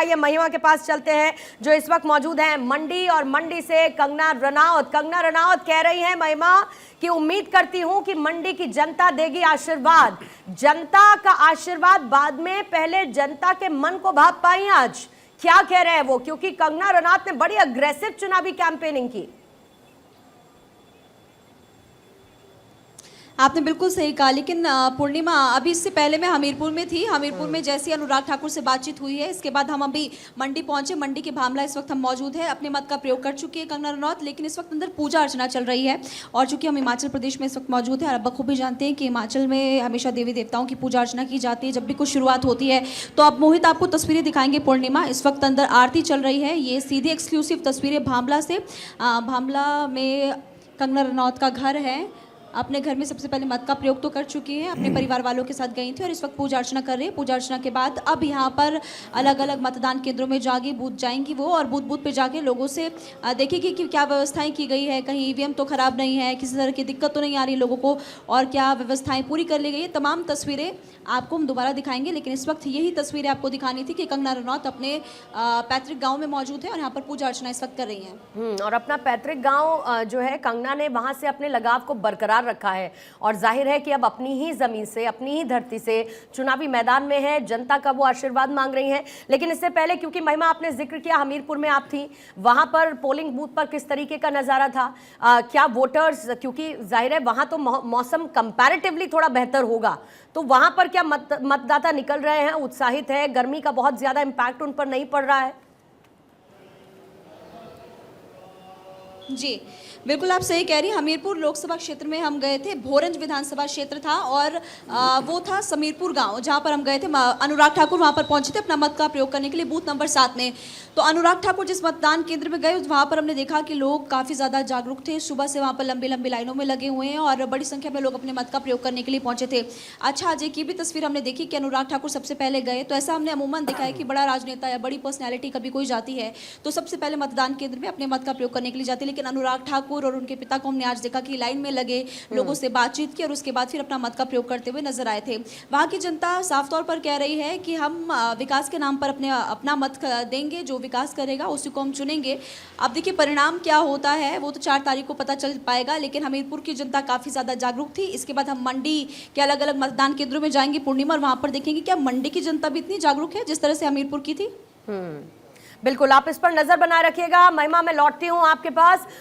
आइए महिमा के पास चलते हैं जो इस वक्त मौजूद हैं मंडी, और मंडी से कंगना रनौत। कंगना रनौत कह रही हैं महिमा कि उम्मीद करती हूं कि मंडी की जनता देगी आशीर्वाद। जनता का आशीर्वाद बाद में, पहले जनता के मन को भाप पाई आज। क्या कह रहे हैं वो, क्योंकि कंगना रनौत ने बड़ी अग्रेसिव चुनावी कैंपेनिंग की। आपने बिल्कुल सही कहा, लेकिन पूर्णिमा अभी इससे पहले मैं हमीरपुर में थी। हमीरपुर में जैसी अनुराग ठाकुर से बातचीत हुई है, इसके बाद हम अभी मंडी पहुंचे। मंडी के भामला इस वक्त हम मौजूद है। अपने मत का प्रयोग कर चुकी है कंगना रनौत, लेकिन इस वक्त अंदर पूजा अर्चना चल रही है। और चूंकि हम हिमाचल प्रदेश में इस वक्त मौजूद है, और आप बखूबी जानते हैं कि हिमाचल में हमेशा देवी देवताओं की पूजा अर्चना की जाती है जब भी कुछ शुरुआत होती है। तो अब मोहित आपको तस्वीरें दिखाएंगे पूर्णिमा। इस वक्त अंदर आरती चल रही है। ये सीधी एक्सक्लूसिव तस्वीरें भामला से। भामला में कंगना रनौत का घर है। अपने घर में सबसे पहले मत का प्रयोग तो कर चुकी हैं, अपने परिवार वालों के साथ गई थी और इस वक्त पूजा अर्चना कर रही है। पूजा अर्चना के बाद अब यहाँ पर अलग अलग मतदान केंद्रों में जाएगी, बूथ जाएंगी वो, और बूथ पे जाके लोगों से देखेगी कि क्या व्यवस्थाएं की गई है, कहीं ईवीएम तो ख़राब नहीं है, किसी तरह की दिक्कत तो नहीं आ रही लोगों को, और क्या व्यवस्थाएँ पूरी कर ली गई है। तमाम तस्वीरें आपको हम दोबारा दिखाएंगे, लेकिन इस वक्त यही तस्वीरें आपको दिखानी थी कि कंगना रनौत अपने पैतृक गाँव में मौजूद है और यहाँ पर पूजा अर्चना इस वक्त कर रही हैं। और अपना पैतृक गाँव जो है कंगना ने वहाँ से अपने लगाव को बरकरार रखा है, और जाहिर है कि अब अपनी ही जमीन से, अपनी ही धरती से चुनावी मैदान में है, जनता का वो आशीर्वाद मांग रही हैं। लेकिन इससे पहले, क्योंकि महिमा आपने जिक्र किया हमीरपुर में आप थी, वहां पर पोलिंग बूथ पर किस तरीके का नजारा था? क्या वोटर्स, क्योंकि जाहिर है वहां तो मौसम कंपैरेटिवली थोड़ा बेहतर होगा, तो वहां पर क्या मतदाता निकल रहे हैं, उत्साहित है, गर्मी का बहुत ज्यादा इंपैक्ट उन पर नहीं पड़ रहा है? जी बिल्कुल, आप सही कह रही हैं। हमीरपुर लोकसभा क्षेत्र में हम गए थे। भोरंज विधानसभा क्षेत्र था और वो था समीरपुर गांव, जहां पर हम गए थे। अनुराग ठाकुर वहां पर पहुंचे थे अपना मत का प्रयोग करने के लिए, बूथ नंबर 7 में। तो अनुराग ठाकुर जिस मतदान केंद्र में गए वहां पर हमने देखा कि लोग काफ़ी ज़्यादा जागरूक थे। सुबह से वहाँ पर लंबी लंबी लाइनों में लगे हुए हैं और बड़ी संख्या में लोग अपने मत का प्रयोग करने के लिए पहुंचे थे। अच्छा, आज एक ये भी तस्वीर हमने देखी कि अनुराग ठाकुर सबसे पहले गए, तो ऐसा हमने अमूमन देखा है कि बड़ा राजनेता या बड़ी पर्सनैलिटी कभी कोई जाती है तो सबसे पहले मतदान केंद्र में अपने मत का प्रयोग करने के लिए जाती है। लेकिन अनुराग ठाकुर और उनके पिता को हमने आज देखा कि लाइन में लगे, लोगों से बातचीत की और उसके बाद फिर अपना मत का प्रयोग करते हुए नजर आए थे। वहाँ की जनता साफ तौर पर कह रही है कि हम विकास के नाम पर अपना मत देंगे, जो विकास करेगा उसी को हम चुनेंगे। अब देखिए परिणाम क्या होता है वो तो 4 तारीख को पता चल पाएगा, लेकिन हमीरपुर की जनता काफ़ी ज़्यादा जागरूक थी। इसके बाद हम मंडी के अलग अलग मतदान केंद्रों में जाएंगे पूर्णिमा, और वहाँ पर देखेंगे क्या मंडी की जनता भी इतनी जागरूक है जिस तरह से हमीरपुर की थी। बिल्कुल, आप इस पर नजर बनाए रखिएगा। महिमा, मैं लौटती हूँ आपके पास।